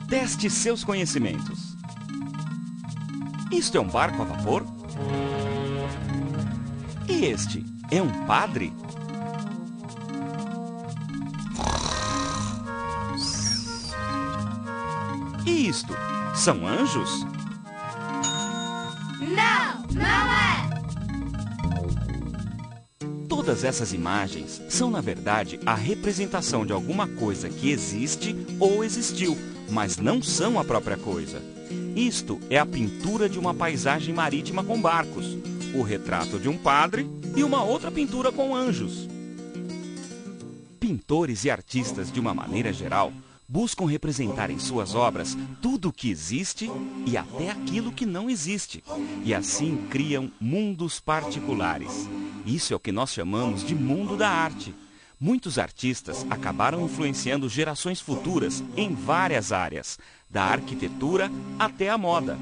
Teste seus conhecimentos. Isto é um barco a vapor? E este é um padre? E isto são anjos? Não, não é! Todas essas imagens são, na verdade, a representação de alguma coisa que existe ou existiu, mas não são a própria coisa. Isto é a pintura de uma paisagem marítima com barcos, o retrato de um padre e uma outra pintura com anjos. Pintores e artistas, de uma maneira geral, buscam representar em suas obras tudo o que existe e até aquilo que não existe, e assim criam mundos particulares. Isso é o que nós chamamos de mundo da arte. Muitos artistas acabaram influenciando gerações futuras em várias áreas, da arquitetura até a moda.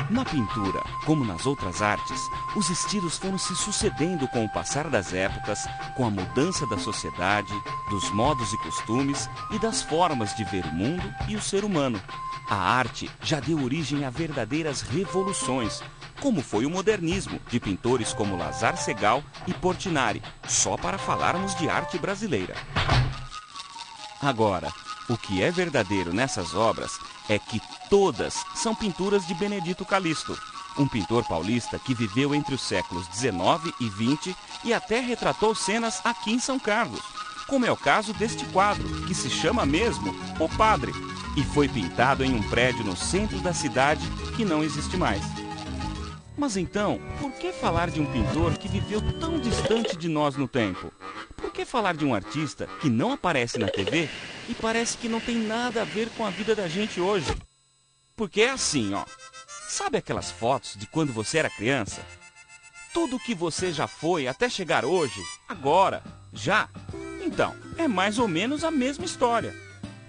Na pintura, como nas outras artes, os estilos foram se sucedendo com o passar das épocas, com a mudança da sociedade, dos modos e costumes e das formas de ver o mundo e o ser humano. A arte já deu origem a verdadeiras revoluções, como foi o modernismo, de pintores como Lazar Segal e Portinari, só para falarmos de arte brasileira. Agora, o que é verdadeiro nessas obras é que todas são pinturas de Benedito Calixto, um pintor paulista que viveu entre os séculos XIX e XX e até retratou cenas aqui em São Carlos, como é o caso deste quadro, que se chama mesmo O Padre, e foi pintado em um prédio no centro da cidade que não existe mais. Mas então, por que falar de um pintor que viveu tão distante de nós no tempo? Por que falar de um artista que não aparece na TV e parece que não tem nada a ver com a vida da gente hoje? Porque é assim, ó. Sabe aquelas fotos de quando você era criança? Tudo que você já foi até chegar hoje, agora, já. Então, é mais ou menos a mesma história.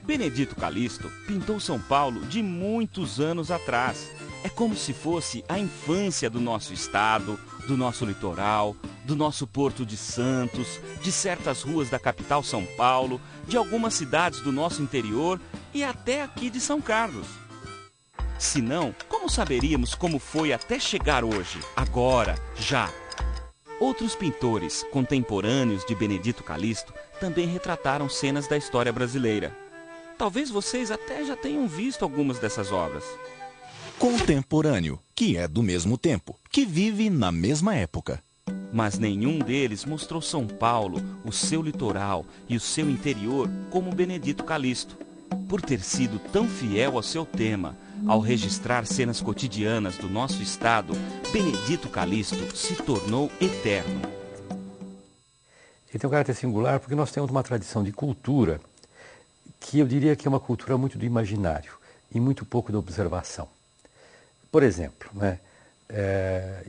Benedito Calixto pintou São Paulo de muitos anos atrás. É como se fosse a infância do nosso estado, do nosso litoral, do nosso Porto de Santos, de certas ruas da capital São Paulo, de algumas cidades do nosso interior e até aqui de São Carlos. Se não, como saberíamos como foi até chegar hoje, agora, já? Outros pintores contemporâneos de Benedito Calixto também retrataram cenas da história brasileira. Talvez vocês até já tenham visto algumas dessas obras. Contemporâneo, que é do mesmo tempo, que vive na mesma época. Mas nenhum deles mostrou São Paulo, o seu litoral e o seu interior como Benedito Calixto. Por ter sido tão fiel ao seu tema, ao registrar cenas cotidianas do nosso estado, Benedito Calixto se tornou eterno. Ele tem um caráter singular porque nós temos uma tradição de cultura que eu diria que é uma cultura muito do imaginário e muito pouco da observação. Por exemplo,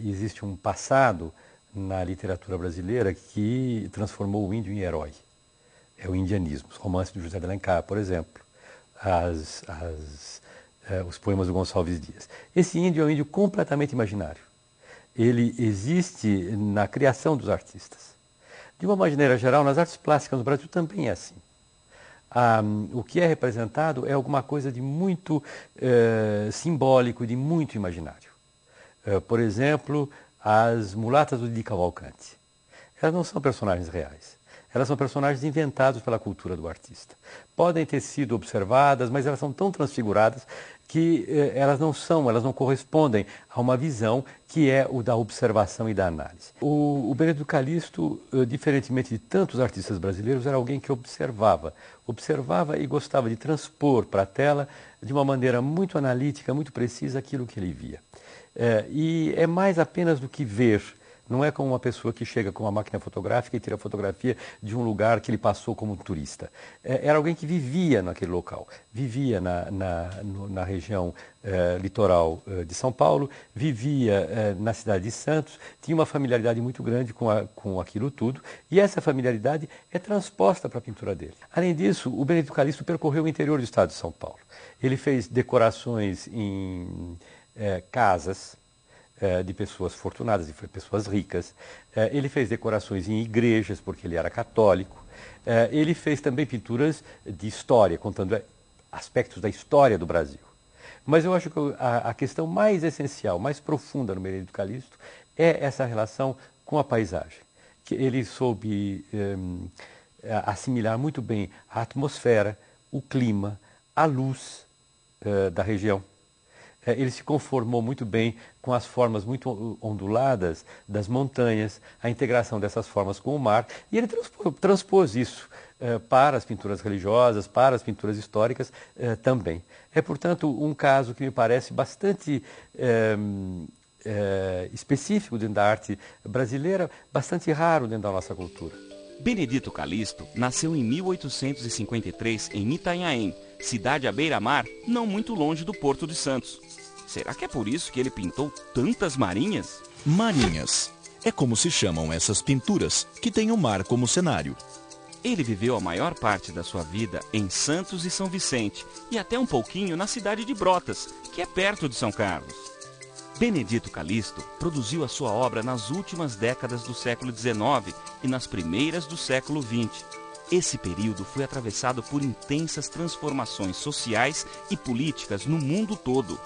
existe um passado na literatura brasileira que transformou o índio em herói. É o indianismo, os romances do José de Alencar, por exemplo, os poemas do Gonçalves Dias. Esse índio é um índio completamente imaginário. Ele existe na criação dos artistas. De uma maneira geral, nas artes plásticas no Brasil também é assim. O que é representado é alguma coisa de muito simbólico, de muito imaginário. Por exemplo, as mulatas do Didi Cavalcanti. Elas não são personagens reais. Elas são personagens inventados pela cultura do artista. Podem ter sido observadas, mas elas são tão transfiguradas que elas não correspondem a uma visão que é o da observação e da análise. O Benedito Calixto, diferentemente de tantos artistas brasileiros, era alguém que observava e gostava de transpor para a tela de uma maneira muito analítica, muito precisa aquilo que ele via. E é mais apenas do que ver. Não é como uma pessoa que chega com uma máquina fotográfica e tira a fotografia de um lugar que ele passou como turista. Era alguém que vivia naquele local, vivia na região litoral de São Paulo, vivia na cidade de Santos, tinha uma familiaridade muito grande com aquilo tudo, e essa familiaridade é transposta para a pintura dele. Além disso, o Benedito Calixto percorreu o interior do estado de São Paulo. Ele fez decorações em casas, de pessoas fortunadas, de pessoas ricas. Ele fez decorações em igrejas, porque ele era católico. Ele fez também pinturas de história, contando aspectos da história do Brasil. Mas eu acho que a questão mais essencial, mais profunda no Benedito Calixto é essa relação com a paisagem. Que ele soube assimilar muito bem a atmosfera, o clima, a luz da região. Ele se conformou muito bem com as formas muito onduladas das montanhas, a integração dessas formas com o mar, e ele transpôs isso para as pinturas religiosas, para as pinturas históricas também. É, portanto, um caso que me parece bastante específico dentro da arte brasileira, bastante raro dentro da nossa cultura. Benedito Calixto nasceu em 1853 em Itanhaém, cidade à beira-mar, não muito longe do Porto de Santos. Será que é por isso que ele pintou tantas marinhas? Marinhas. É como se chamam essas pinturas, que têm o mar como cenário. Ele viveu a maior parte da sua vida em Santos e São Vicente, e até um pouquinho na cidade de Brotas, que é perto de São Carlos. Benedito Calixto produziu a sua obra nas últimas décadas do século XIX e nas primeiras do século XX. Esse período foi atravessado por intensas transformações sociais e políticas no mundo todo.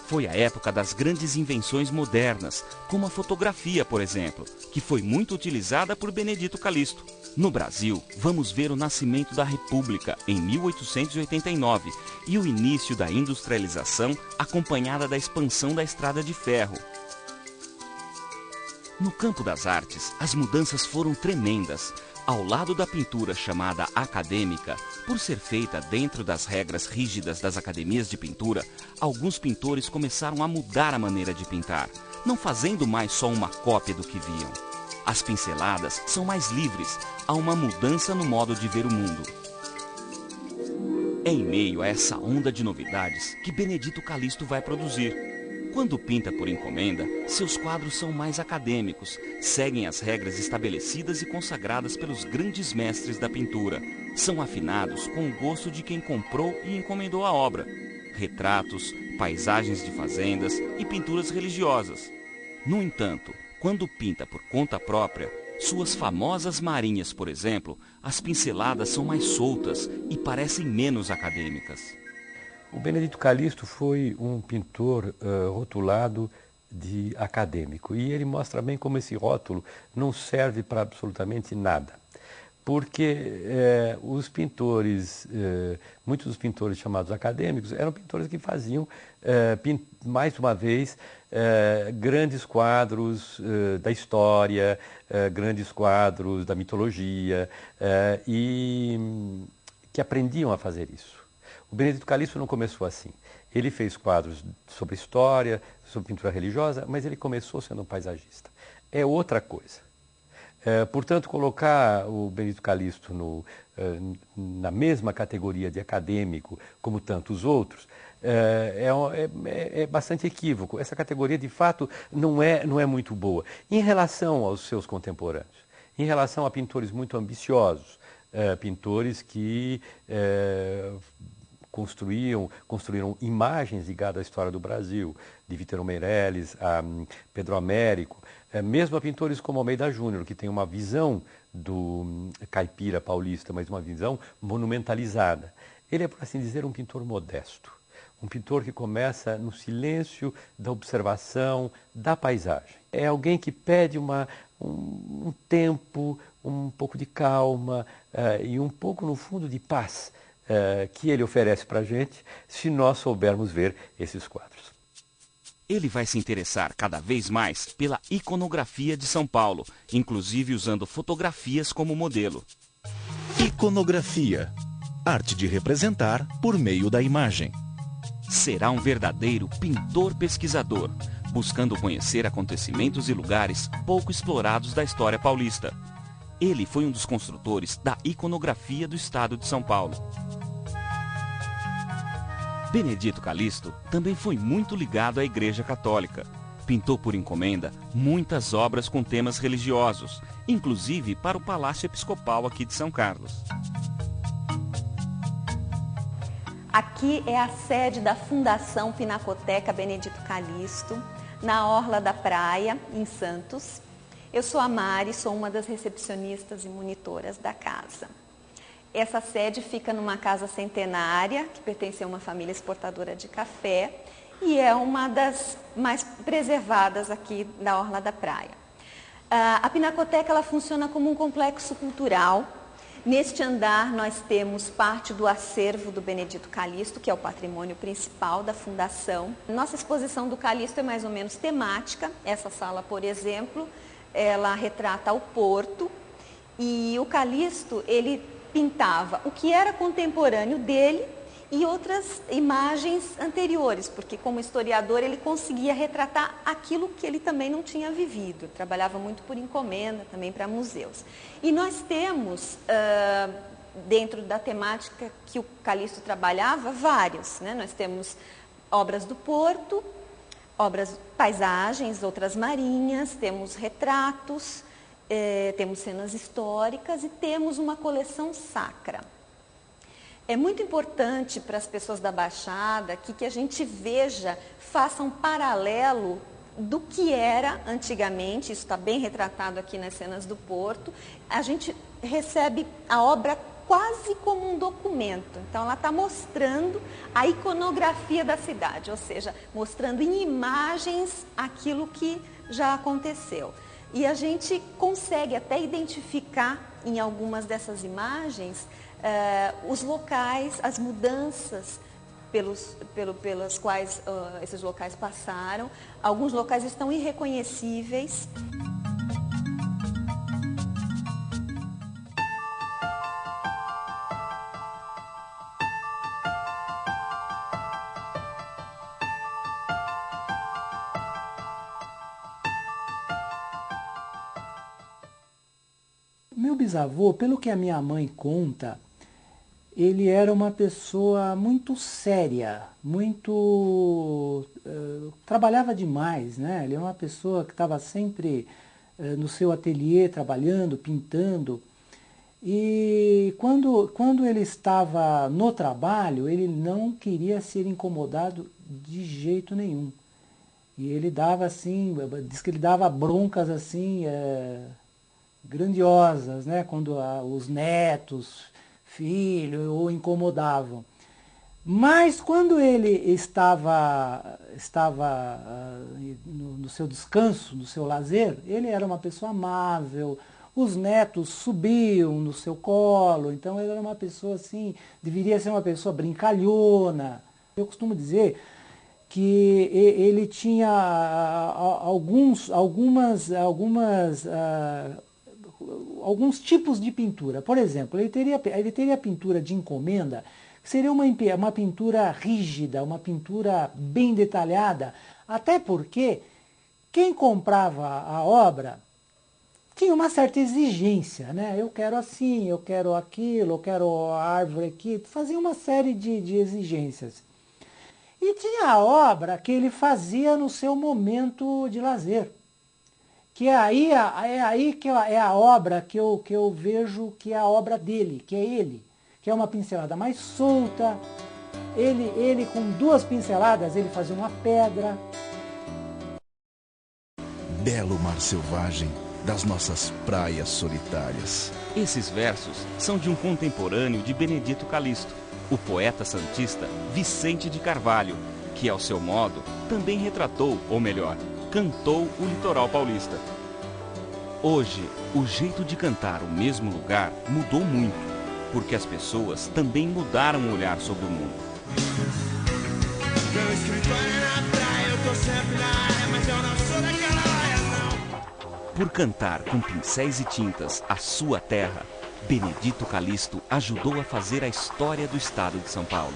Foi a época das grandes invenções modernas, como a fotografia, por exemplo, que foi muito utilizada por Benedito Calixto. No Brasil, vamos ver o nascimento da República, em 1889, e o início da industrialização, acompanhada da expansão da estrada de ferro. No campo das artes, as mudanças foram tremendas. Ao lado da pintura chamada acadêmica, por ser feita dentro das regras rígidas das academias de pintura, alguns pintores começaram a mudar a maneira de pintar, não fazendo mais só uma cópia do que viam. As pinceladas são mais livres, há uma mudança no modo de ver o mundo. É em meio a essa onda de novidades que Benedito Calixto vai produzir. Quando pinta por encomenda, seus quadros são mais acadêmicos, seguem as regras estabelecidas e consagradas pelos grandes mestres da pintura. São afinados com o gosto de quem comprou e encomendou a obra. Retratos, paisagens de fazendas e pinturas religiosas. No entanto, quando pinta por conta própria, suas famosas marinhas, por exemplo, as pinceladas são mais soltas e parecem menos acadêmicas. O Benedito Calixto foi um pintor rotulado de acadêmico, e ele mostra bem como esse rótulo não serve para absolutamente nada. Porque os pintores, muitos dos pintores chamados acadêmicos, eram pintores que faziam, mais uma vez, grandes quadros da história, grandes quadros da mitologia, e que aprendiam a fazer isso. O Benedito Calixto não começou assim. Ele fez quadros sobre história, sobre pintura religiosa, mas ele começou sendo um paisagista. É outra coisa. Portanto, colocar o Benedito Calixto na mesma categoria de acadêmico como tantos outros é bastante equívoco. Essa categoria, de fato, não é muito boa. Em relação aos seus contemporâneos, em relação a pintores muito ambiciosos, pintores que construíram imagens ligadas à história do Brasil, de Vítor Meirelles a Pedro Américo, mesmo a pintores como Almeida Júnior, que tem uma visão do caipira paulista, mas uma visão monumentalizada. Ele é, por assim dizer, um pintor modesto, um pintor que começa no silêncio da observação da paisagem. É alguém que pede um tempo, um pouco de calma e um pouco, no fundo, de paz, que ele oferece para a gente, se nós soubermos ver esses quadros. Ele vai se interessar cada vez mais pela iconografia de São Paulo, inclusive usando fotografias como modelo. Iconografia. Arte de representar por meio da imagem. Será um verdadeiro pintor-pesquisador, buscando conhecer acontecimentos e lugares pouco explorados da história paulista. Ele foi um dos construtores da iconografia do estado de São Paulo. Benedito Calixto também foi muito ligado à Igreja Católica. Pintou por encomenda muitas obras com temas religiosos, inclusive para o Palácio Episcopal aqui de São Carlos. Aqui é a sede da Fundação Pinacoteca Benedito Calixto. na Orla da Praia, em Santos. Eu sou a Mari, sou uma das recepcionistas e monitoras da casa. Essa sede fica numa casa centenária, que pertence a uma família exportadora de café, e é uma das mais preservadas aqui da Orla da Praia. A Pinacoteca ela funciona como um complexo cultural. Neste andar nós temos parte do acervo do Benedito Calixto, que é o patrimônio principal da fundação. Nossa exposição do Calixto é mais ou menos temática. Essa sala, por exemplo, ela retrata o porto, e o Calixto, ele pintava o que era contemporâneo dele e outras imagens anteriores, porque como historiador ele conseguia retratar aquilo que ele também não tinha vivido. Trabalhava muito por encomenda, também para museus. E nós temos, dentro da temática que o Calixto trabalhava, vários, né? Nós temos obras do porto, obras, paisagens, outras marinhas, temos retratos, temos cenas históricas e temos uma coleção sacra. É muito importante para as pessoas da Baixada que a gente veja, faça um paralelo do que era antigamente, isso está bem retratado aqui nas cenas do porto. A gente recebe a obra quase como um documento, então ela está mostrando a iconografia da cidade, ou seja, mostrando em imagens aquilo que já aconteceu. E a gente consegue até identificar em algumas dessas imagens os locais, as mudanças pelas quais esses locais passaram. Alguns locais estão irreconhecíveis. Meu bisavô, pelo que a minha mãe conta, ele era uma pessoa muito séria, trabalhava demais, né? Ele é uma pessoa que estava sempre no seu ateliê trabalhando, pintando. E quando ele estava no trabalho, ele não queria ser incomodado de jeito nenhum. E ele dava assim, diz que ele dava broncas assim, grandiosas, né? Quando os netos, filhos, o incomodavam. Mas quando ele estava no seu descanso, no seu lazer, ele era uma pessoa amável, os netos subiam no seu colo, então ele era uma pessoa assim, deveria ser uma pessoa brincalhona. Eu costumo dizer que ele tinha alguns tipos de pintura. Por exemplo, ele teria pintura de encomenda, que seria uma pintura rígida, uma pintura bem detalhada, até porque quem comprava a obra tinha uma certa exigência, né? Eu quero assim, eu quero aquilo, eu quero a árvore aqui, fazia uma série de exigências. E tinha a obra que ele fazia no seu momento de lazer, que é aí que é a obra que eu vejo que é a obra dele, que é ele, que é uma pincelada mais solta. Ele com 2 pinceladas, ele fazia uma pedra. Belo mar selvagem das nossas praias solitárias. Esses versos são de um contemporâneo de Benedito Calixto, o poeta santista Vicente de Carvalho, que ao seu modo também retratou, ou melhor, cantou o litoral paulista. Hoje, o jeito de cantar o mesmo lugar mudou muito, porque as pessoas também mudaram o olhar sobre o mundo. Meu escritório é na praia, eu tô sempre na área, mas eu não sou daquela área, não. Por cantar com pincéis e tintas a sua terra, Benedito Calixto ajudou a fazer a história do estado de São Paulo.